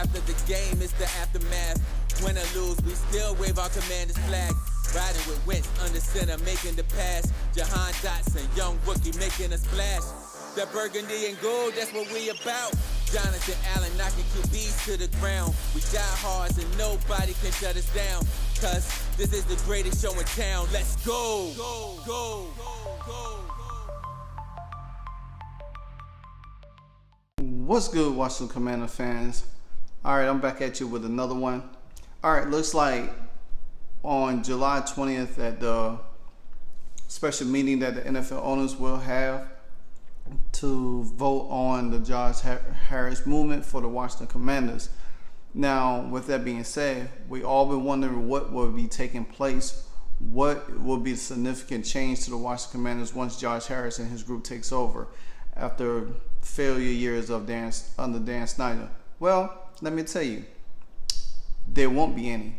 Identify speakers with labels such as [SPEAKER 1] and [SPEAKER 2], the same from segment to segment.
[SPEAKER 1] after the game, it's the aftermath. Win or lose, we still wave our commander's flag. Riding with Wentz under center, making the pass. Jahan Dotson, young rookie, making a splash. That burgundy and gold, that's what we about. Jonathan Allen knocking QBs to the ground. We die hard and nobody can shut us down. Cause this is the greatest show in town. Let's go. Go, go, go, go.
[SPEAKER 2] What's good, Washington Commander fans? Alright, I'm back at you with another one. Alright, looks like on July 20th at the special meeting that the NFL owners will have to vote on the Josh Harris movement for the Washington Commanders. Now, with that being said, we all been wondering what will be taking place, what will be the significant change to the Washington Commanders once Josh Harris and his group takes over after failure years of under Dan Snyder. Well, let me tell you, there won't be any.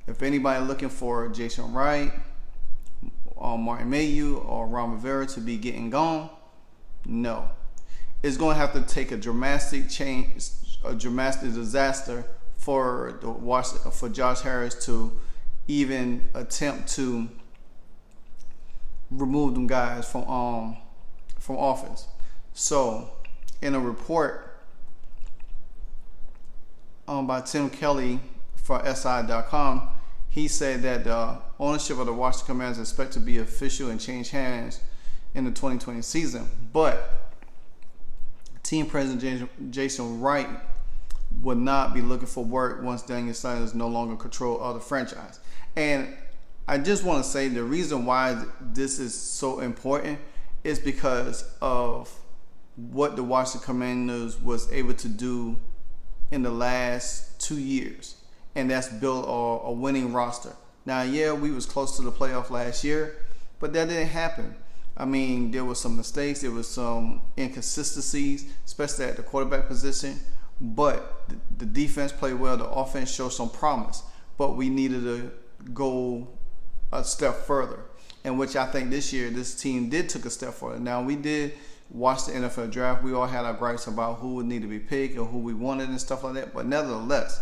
[SPEAKER 2] If anybody looking for Jason Wright, or Martin Mayhew, or Ron Rivera to be getting gone, no. It's going to have to take a dramatic change, a dramatic disaster for Josh Harris to even attempt to remove them guys from office. So, in a report by Tim Kelly for SI.com, he said that the ownership of the Washington Commanders is expected to be official and change hands in the 2020 season, but team president Jason Wright would not be looking for work once Daniel Snyder is no longer control of the franchise. And I just want to say the reason why this is so important is because of what the Washington Commanders was able to do in the last 2 years, and that's build a winning roster. Now, yeah, we was close to the playoff last year, but that didn't happen. I mean, there was some mistakes, there was some inconsistencies, especially at the quarterback position, but the defense played well, the offense showed some promise, but we needed to go a step further, in which I think this year this team did take a step further. Now, we did watch the NFL draft. We all had our gripes about who would need to be picked or who we wanted and stuff like that, but nevertheless,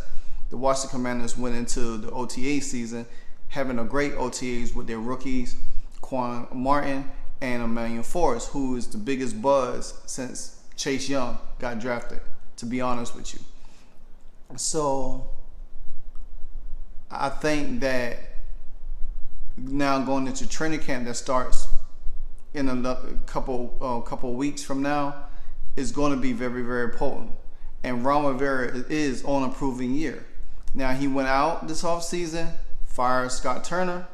[SPEAKER 2] the Washington Commanders went into the OTA season having a great OTAs with their rookies, Quan Martin and Emmanuel Forrest, who is the biggest buzz since Chase Young got drafted, to be honest with you. So I think that now going into training camp that starts in a couple weeks from now is going to be very, very potent. And Ron Rivera is on a proven year. Now, he went out this offseason, fired Scott Turner,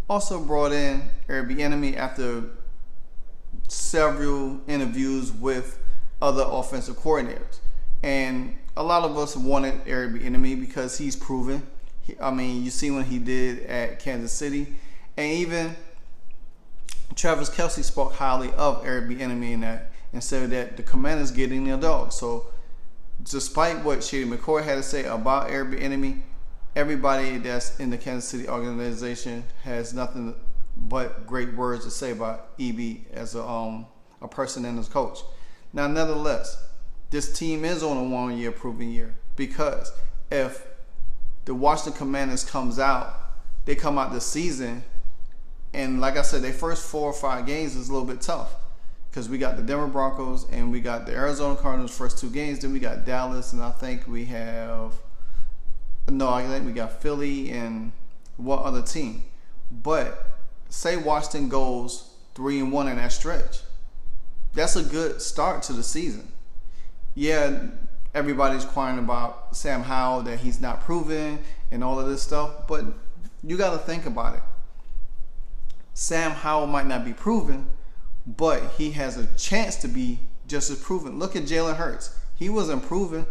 [SPEAKER 2] also brought in Eric Bieniemy after several interviews with other offensive coordinators. And a lot of us wanted Eric Bieniemy because he's proven. I mean, you see what he did at Kansas City. And even Travis Kelce spoke highly of Eric Bieniemy in that and said that the Commanders getting their dog. So despite what Shady McCoy had to say about Eric Bieniemy, everybody that's in the Kansas City organization has nothing but great words to say about EB as a person and as coach. Now, nevertheless, this team is on a 1 year proven year, because if the Washington Commanders they come out this season, and like I said, their first 4 or 5 games is a little bit tough because we got the Denver Broncos and we got the Arizona Cardinals first 2 games. Then we got Dallas, and I think we got Philly and one other team. But say Washington goes 3-1 in that stretch, that's a good start to the season. Yeah, everybody's crying about Sam Howell, that he's not proven and all of this stuff, but you got to think about it. Sam Howell might not be proven, but he has a chance to be just as proven. Look at Jalen Hurts. He wasn't proven.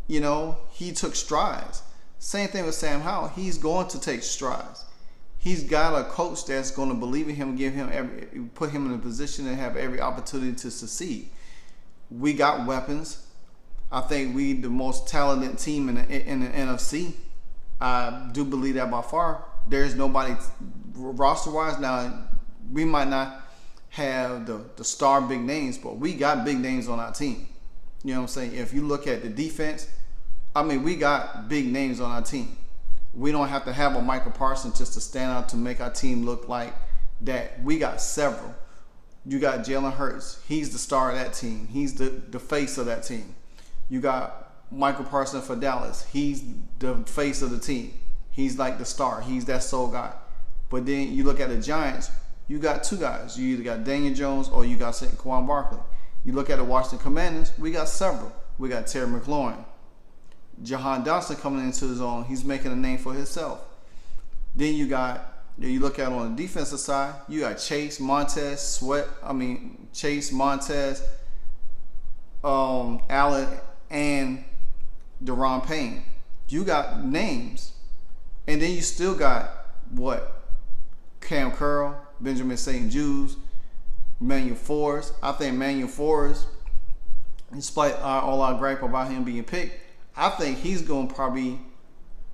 [SPEAKER 2] He took strides. Same thing with Sam Howell. He's going to take strides. He's got a coach that's going to believe in him, put him in a position to have every opportunity to succeed. We got weapons. I think we the most talented team in the NFC. I do believe that by far. There's nobody roster-wise. Now, we might not have the star big names, but we got big names on our team. You know what I'm saying? If you look at the defense, I mean, we got big names on our team. We don't have to have a Michael Parsons just to stand out to make our team look like that. We got several. You got Jalen Hurts. He's the star of that team. He's the face of that team. You got Michael Parsons for Dallas. He's the face of the team. He's like the star. He's that sole guy. But then you look at the Giants, you got two guys. You either got Daniel Jones or you got Saquon Barkley. You look at the Washington Commanders, we got several. We got Terry McLaurin. Jahan Dotson coming into his own. He's making a name for himself. Then you look at on the defensive side, you got Chase, Montez, Allen, and Deron Payne. You got names. And then you still got what? Cam Curl, Benjamin St. Jude, Manuel Forrest. I think Manuel Forrest, despite all our gripe about him being picked, I think he's going to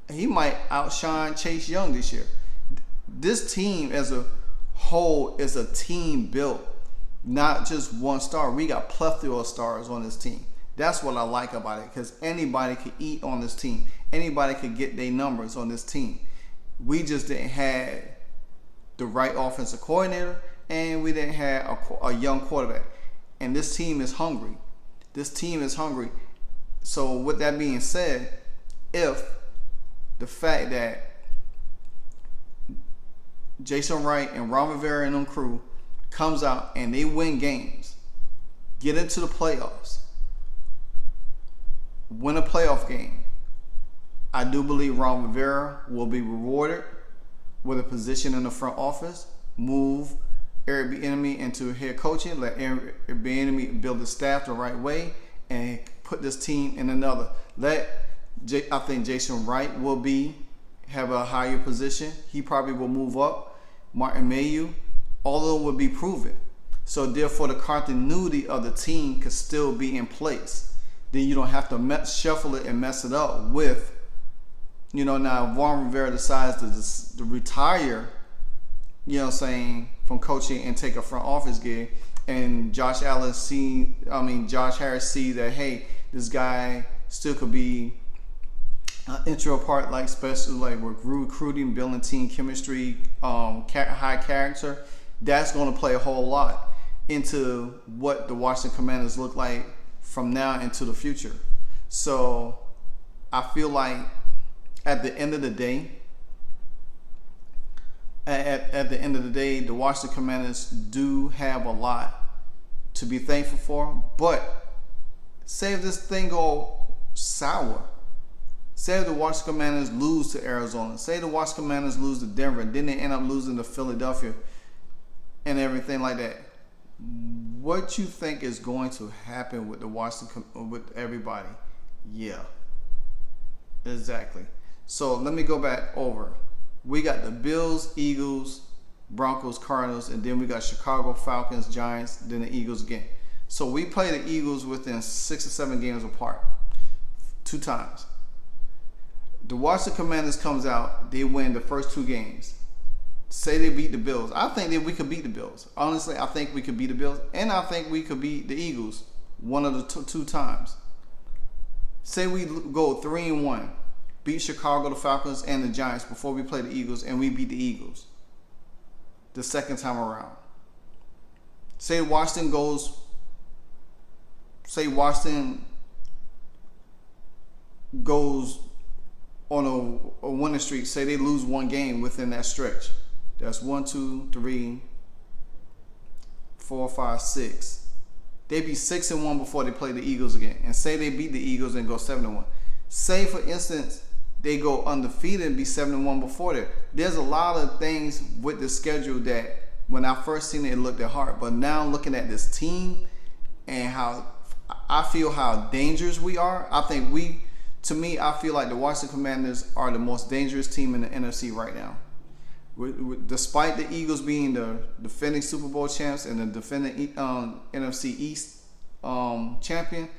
[SPEAKER 2] he might outshine Chase Young this year. This team as a whole is a team built, not just one star. We got plethora of stars on this team. That's what I like about it, because anybody could eat on this team. Anybody could get their numbers on this team. We just didn't have the right offensive coordinator, and we didn't have a young quarterback. And this team is hungry. This team is hungry. So with that being said, if the fact that Jason Wright and Ron Rivera and them crew comes out and they win games, get into the playoffs, win a playoff game, I do believe Ron Rivera will be rewarded with a position in the front office, move Eric Bieniemy into head coaching, let Eric Bieniemy build the staff the right way, and put this team in another. I think Jason Wright will have a higher position. He probably will move up. Martin Mayhew, all of them will be proven. So therefore, the continuity of the team could still be in place. Then you don't have to shuffle it and mess it up with, now if Ron Rivera decides to retire, from coaching and take a front office gig, and Josh Harris see that, hey, this guy still could be an integral part, like especially like with recruiting, building team chemistry, high character. That's going to play a whole lot into what the Washington Commanders look like from now into the future. So I feel like at the end of the day, the Washington Commanders do have a lot to be thankful for. But say if this thing go sour, say if the Washington Commanders lose to Arizona, say the Washington Commanders lose to Denver, and then they end up losing to Philadelphia and everything like that, what you think is going to happen with with everybody? Yeah, exactly. So let me go back over. We got the Bills, Eagles, Broncos, Cardinals, and then we got Chicago, Falcons, Giants, then the Eagles again. So we play the Eagles within 6 or 7 games apart, 2 times. The Washington Commanders comes out, they win the first 2 games. Say they beat the Bills. I think that we could beat the Bills. Honestly, I think we could beat the Bills, and I think we could beat the Eagles one of the 2 times. Say we go 3-1, beat Chicago, the Falcons, and the Giants before we play the Eagles, and we beat the Eagles the second time around. Say Washington goes on a winning streak. Say they lose 1 game within that stretch. That's 1, 2, 3, 4, 5, 6. They'd be 6-1 before they play the Eagles again. And say they beat the Eagles and go 7-1. Say, for instance, they go undefeated and be 7-1 before that. There's a lot of things with the schedule that when I first seen it, it looked hard. But now looking at this team and how I feel how dangerous we are, I feel like the Washington Commanders are the most dangerous team in the NFC right now. Despite the Eagles being the defending Super Bowl champs and the defending NFC East champion,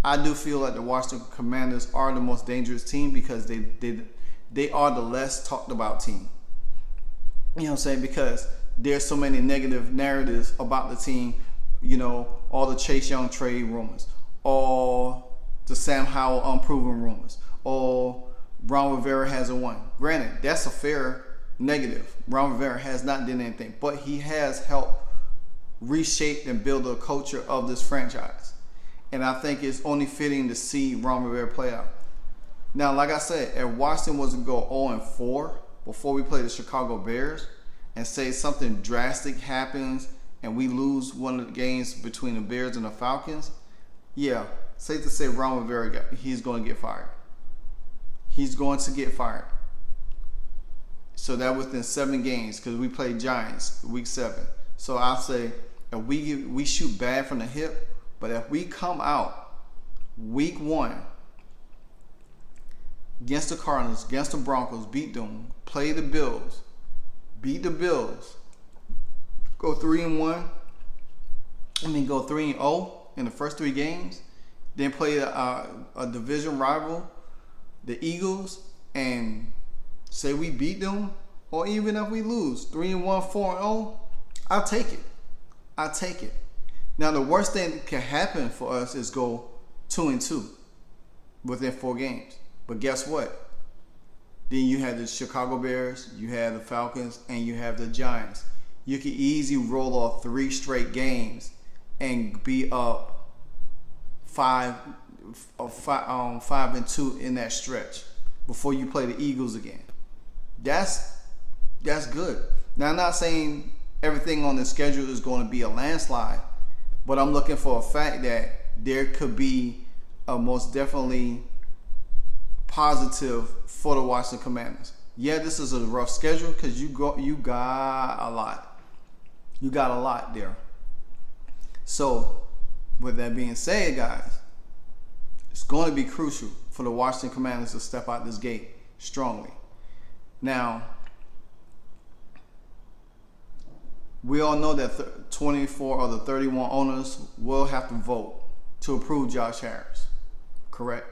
[SPEAKER 2] I do feel like the Washington Commanders are the most dangerous team because they are the less talked about team. You know what I'm saying? Because there's so many negative narratives about the team. All the Chase Young trade rumors, all the Sam Howell unproven rumors, or Ron Rivera hasn't won. Granted, that's a fair negative. Ron Rivera has not done anything, but he has helped reshape and build a culture of this franchise. And I think it's only fitting to see Ron Rivera play out. Now, like I said, if Washington was to go 0-4 before we play the Chicago Bears, and say something drastic happens and we lose one of the games between the Bears and the Falcons, yeah, safe to say Ron Rivera, he's going to get fired. He's going to get fired. So that within 7 games, because we played Giants week 7. So I'll say if we shoot bad from the hip, but if we come out week 1 against the Cardinals, against the Broncos, beat them, play the Bills, beat the Bills, go 3-1, go 3-0 in the first 3 games, then play a division rival, the Eagles, and say we beat them, or even if we lose 3-1, 4-0, I'll take it. I'll take it. Now, the worst thing that can happen for us is go 2-2 within 4 games. But guess what? Then you have the Chicago Bears, you have the Falcons, and you have the Giants. You can easily roll off 3 straight games and be up 5-2 in that stretch before you play the Eagles again. That's good. Now, I'm not saying everything on the schedule is going to be a landslide, but I'm looking for a fact that there could be a most definitely positive for the Washington Commanders. Yeah, this is a rough schedule because you got a lot. You got a lot there. So, with that being said, guys, it's going to be crucial for the Washington Commanders to step out this gate strongly. Now, we all know that 24 of the 31 owners will have to vote to approve Josh Harris, correct?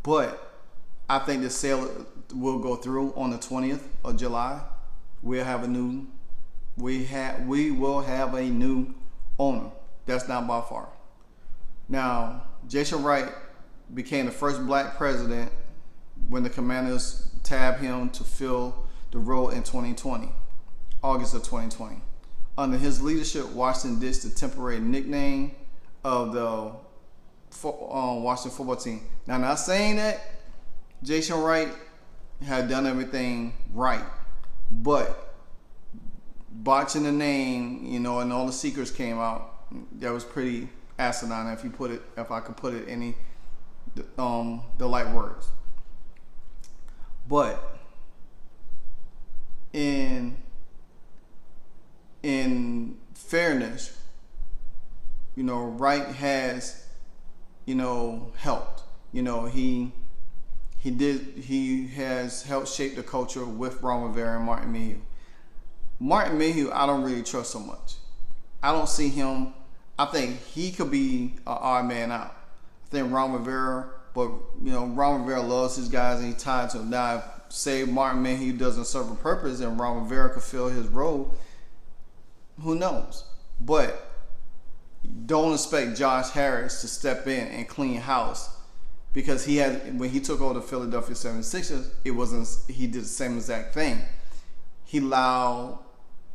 [SPEAKER 2] But I think the sale will go through on the 20th of July. We will have a new owner. That's not by far. Now, Jason Wright became the first black president when the Commanders tabbed him to fill the role in 2020, August of 2020. Under his leadership, Washington ditched the temporary nickname of the Washington football team. Now, not saying that Jason Wright had done everything right, but botching the name, and all the secrets came out, that was pretty asinine if I could put it in the light words. But in fairness, Wright has helped. He has helped shape the culture with Ron Rivera and Martin Mayhew. Martin Mayhew, I don't really trust so much. I don't see him. I think he could be an odd man out. I think Ron Rivera, but Ron Rivera loves his guys and he's tied to them. Now, if, say Martin Mayhew doesn't serve a purpose and Ron Rivera could fill his role, who knows? But don't expect Josh Harris to step in and clean house, because when he took over the Philadelphia 76ers, he did the same exact thing. He allowed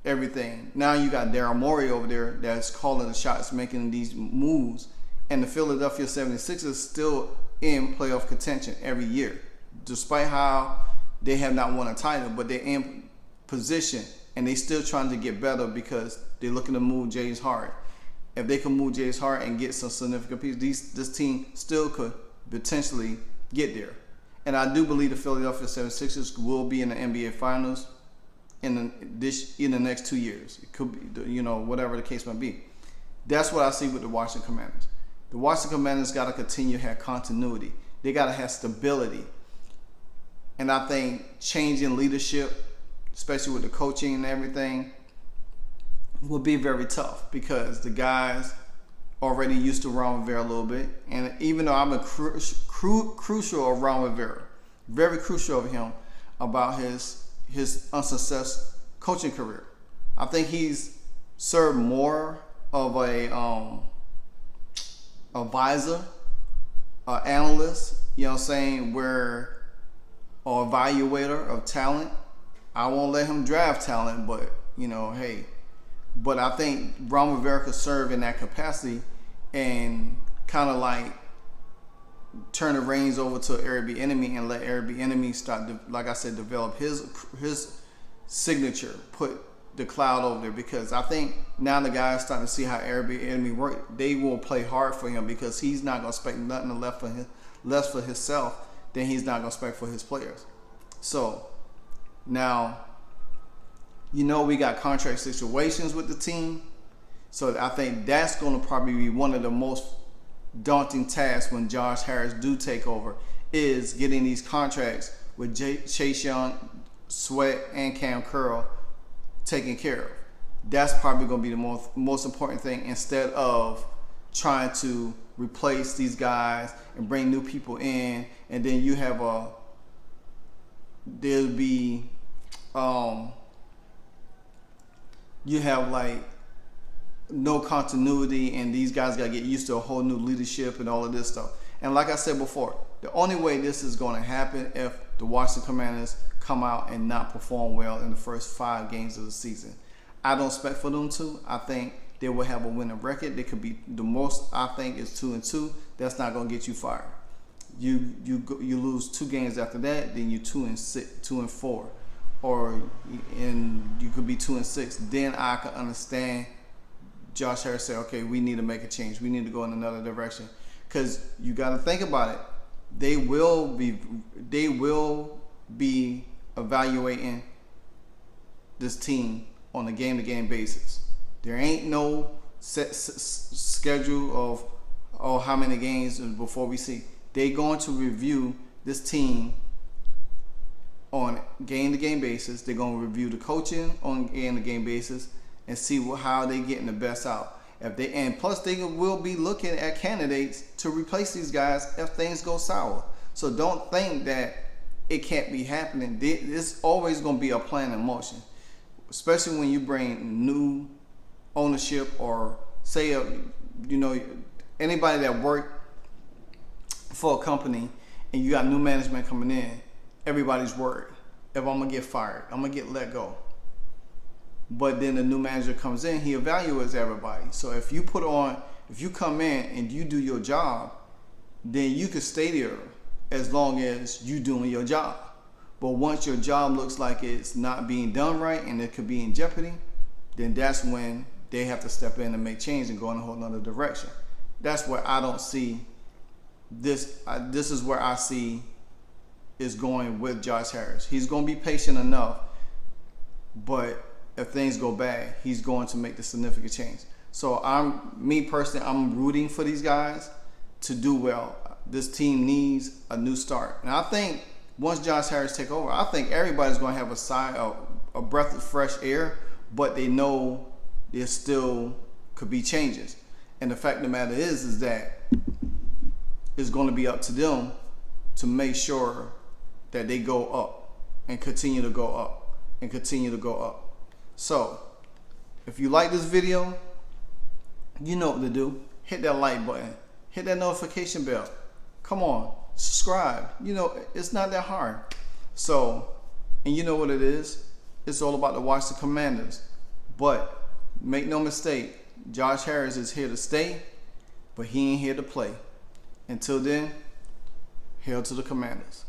[SPEAKER 2] everything. Now you got Daryl Morey over there that's calling the shots, making these moves, and the Philadelphia 76ers still in playoff contention every year, despite how they have not won a title, but they're in position and they still trying to get better because they're looking to move James Harden. If they can move James Harden and get some significant pieces, this team still could potentially get there. And I do believe the Philadelphia 76ers will be in the NBA Finals in the next 2 years. It could be, whatever the case might be. That's what I see with the Washington Commanders. The Washington Commanders got to continue to have continuity. They got to have stability. And I think changing leadership, especially with the coaching and everything, will be very tough because the guys already used to Ron Rivera a little bit. And even though I'm a crucial of Ron Rivera, very crucial of him about his unsuccessful coaching career, I think he's served more of a advisor, analyst, you know what I'm saying, where or evaluator of talent. I won't let him draft talent, but you know, hey. But I think Ron Rivera could serve in that capacity and kind of like turn the reins over to Eric Bieniemy and let Eric Bieniemy start, like I said, develop his signature, put the cloud over there, because I think now the guys starting to see how Eric Bieniemy work. They will play hard for him because he's not gonna expect nothing less for himself than he's not gonna expect for his players. So now, you know, we got contract situations with the team, so I think that's gonna probably be one of the most daunting tasks when Josh Harris do take over, is getting these contracts with Chase Young, Sweat, and Cam Curl taken care of. That's probably going to be the most important thing, instead of trying to replace these guys and bring new people in, and then you have there'll be you have like no continuity, and these guys got to get used to a whole new leadership and all of this stuff. And like I said before, the only way this is going to happen if the Washington Commanders come out and not perform well in the first 5 games of the season. I don't expect for them to. I think they will have a winning record. They could be, the most I think is 2-2. That's not going to get you fired. You lose 2 games after that, then you 2-4, and you could be 2-6. Then I can understand Josh Harris say, okay, we need to make a change. We need to go in another direction. Because you got to think about it. They will be evaluating this team on a game-to-game basis. There ain't no set schedule of how many games before we see. They're going to review this team on game-to-game basis. They're going to review the coaching on game-to-game basis and see how they getting the best out. And plus they will be looking at candidates to replace these guys if things go sour. So don't think that it can't be happening. There's always going to be a plan in motion, especially when you bring new ownership, or say anybody that worked for a company and you got new management coming in. Everybody's worried. If I'm gonna get fired, I'm gonna get let go. But then the new manager comes in, he evaluates everybody. So if you come in and you do your job, then you can stay there as long as you doing your job. But once your job looks like it's not being done right and it could be in jeopardy, then that's when they have to step in and make change and go in a whole nother direction. That's where I don't see this. This is where I see is going with Josh Harris. He's going to be patient enough, but if things go bad, he's going to make the significant change. So me personally, I'm rooting for these guys to do well. This team needs a new start. And I think once Josh Harris take over, I think everybody's going to have a breath of fresh air, but they know there still could be changes. And the fact of the matter is that it's going to be up to them to make sure that they go up and continue to go up and continue to go up. So, if you like this video, you know what to do. Hit that like button. Hit that notification bell. Come on, subscribe. You know, it's not that hard. So, and you know what it is. It's all about the Washington Commanders. But make no mistake, Josh Harris is here to stay, but he ain't here to play. Until then, hail to the Commanders.